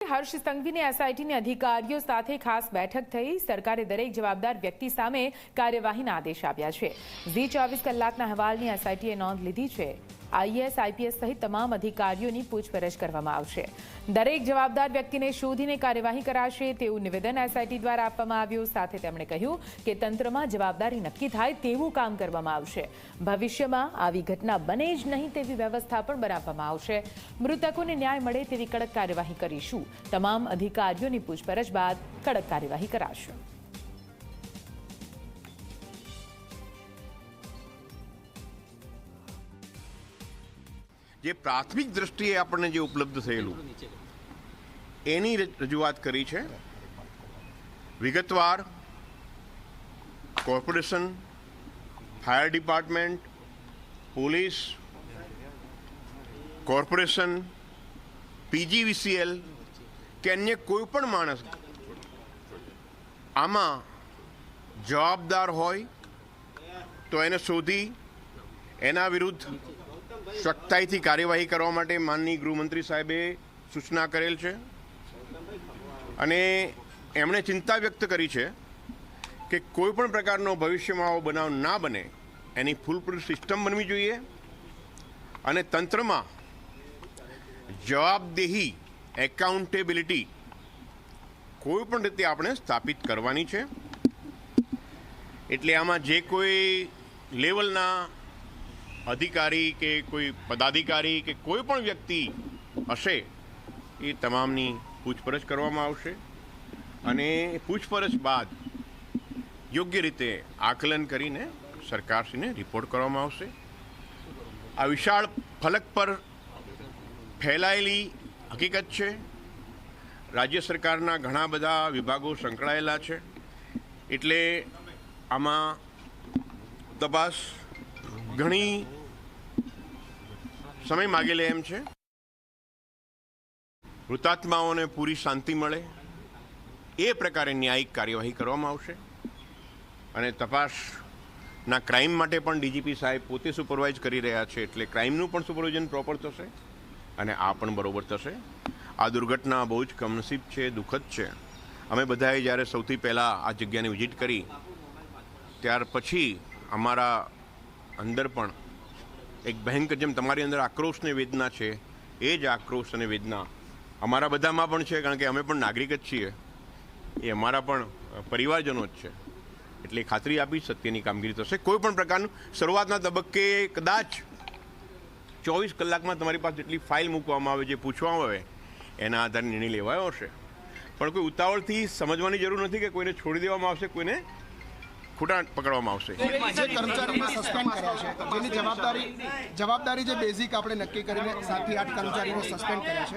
હર્ષ સંઘવીની એસઆઈટીની અધિકારીઓ સાથે ખાસ બેઠક થઈ। સરકારે દરેક જવાબદાર વ્યક્તિ સામે કાર્યવાહીના આદેશ આપ્યા છે। ઝી 24 કલાકના અહેવાલની એસઆઈટીએ નોંધ લીધી છે। આઈએએસ આઈપીએસ સહિત તમામ અધિકારીઓની પૂછપરછ કરવામાં આવશે। દરેક જવાબદાર વ્યક્તિને શોધીને કાર્યવાહી કરાશે તેવું નિવેદન એસઆઈટી દ્વારા આપવામાં આવ્યું। સાથે તેમણે કહ્યું કે તંત્રમાં જવાબદારી નક્કી થાય તેવું કામ કરવામાં આવશે। ભવિષ્યમાં આવી ઘટના બને જ નહીં તેવી વ્યવસ્થા પણ બનાવવામાં આવશે। મૃતકોને ન્યાય મળે તેવી કડક કાર્યવાહી કરીશું। તમામ અધિકારીઓની પૂછપરછ બાદ કડક કાર્યવાહી કરાશે। જે પ્રાથમિક દ્રષ્ટિએ આપણને જે ઉપલબ્ધ થયેલું એની રજૂઆત કરી છે। વિગતવાર corporation, fire department, police, corporation, PGVCL કે અન્ય કોઈ પણ માણસ આમાં જવાબદાર હોય તો એને શોધી એના વિરુદ્ધ સખ્તાઈથી કાર્યવાહી કરવા માટે માનનીય ગૃહમંત્રી સાહેબે સૂચના કરેલ છે અને એમણે ચિંતા વ્યક્ત કરી છે કે કોઈ પણ પ્રકારનો ભવિષ્યમાં આવો બનાવ ના બને એની ફૂલપ્રૂફ સિસ્ટમ બનવી જોઈએ અને તંત્રમાં જવાબદેહી એકાઉન્ટેબિલિટી કોઈ પણ રીતે આપણે સ્થાપિત કરવાની છે। એટલે આમાં જે કોઈ લેવલના અધિકારી કે કોઈ પદાધિકારી કે કોઈ પણ વ્યક્તિ હશે એ તમામની પૂછપરછ કરવામાં આવશે અને પૂછપરછ બાદ યોગ્ય રીતે આકલન કરીને સરકારશ્રીને રિપોર્ટ કરવામાં આવશે। આ વિશાળ ફલક પર ફેલાયેલી હકીકત છે। રાજ્ય સરકારના ઘણા બધા વિભાગો સંકળાયેલા છે એટલે આમાં તપાસ ઘણી સમય માગી લે એમ છે। મૃતાત્માઓને પૂરી શાંતિ મળે એ પ્રકારે ન્યાયિક કાર્યવાહી કરવામાં આવશે અને તપાસના ક્રાઇમ માટે પણ ડીજીપી સાહેબ પોતે સુપરવાઇઝ કરી રહ્યા છે એટલે ક્રાઇમનું પણ સુપરવિઝન પ્રોપર થશે અને આ પણ બરોબર થશે। આ દુર્ઘટના બહુ જ કમનસીબ છે, દુઃખદ છે। અમે બધાએ જ્યારે સૌથી પહેલાં આ જગ્યાની વિઝિટ કરી ત્યાર પછી અમારા અંદર પણ એક ભયંકર જેમ તમારી અંદર આક્રોશ ને વેદના છે એ જ આક્રોશ અને વેદના અમારા બધામાં પણ છે કારણ કે અમે પણ નાગરિક જ છીએ, એ અમારા પણ પરિવારજનો જ છે એટલે ખાતરી આપી સત્યની કામગીરી થશે। કોઈ પણ પ્રકારનું શરૂઆતના તબક્કે કદાચ 24 કલાકમાં તમારી પાસે જેટલી ફાઇલ મૂકવામાં આવે, જે પૂછવામાં આવે એના આધારે નિર્ણય લેવાયો હશે પણ કોઈ ઉતાવળથી સમજવાની જરૂર નથી કે કોઈને છોડી દેવામાં આવશે, કોઈને ખોટા પકડવામાં આવશે। જે કર્મચારીને સસ્પેન્ડ કર્યા છે જેની જવાબદારી જે બેઝિક આપણે નક્કી કરીને 7 થી 8 કર્મચારીને સસ્પેન્ડ કર્યા છે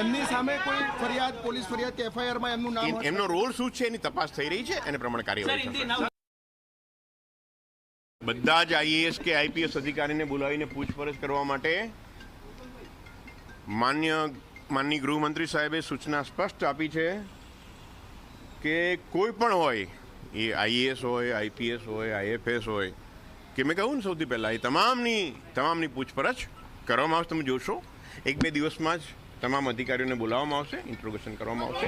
એમની સામે કોઈ ફરિયાદ, પોલીસ ફરિયાદ કે એફઆઈઆરમાં એમનું નામ, એમનો રોલ શું છે એની તપાસ થઈ રહી છે એને પ્રમાણે કાર્યવાહી થશે। બધા જ આઈએએસ કે આઈપીએસ અધિકારીને બોલાવીને પૂછપરછ કરવા માટે માનનીય ગૃહમંત્રી સાહેબે સૂચના સ્પષ્ટ આપી છે કે કોઈ પણ હોય, એ આઈએએસ હોય, આઈપીએસ હોય, આઈએફએસ હોય કે મેં કહું ને સૌથી પહેલાં એ તમામની પૂછપરછ કરવામાં આવશે। તમે જોશો 1-2 દિવસમાં જ તમામ અધિકારીઓને બોલાવવામાં આવશે, ઇન્ટ્રોગેશન કરવામાં આવશે।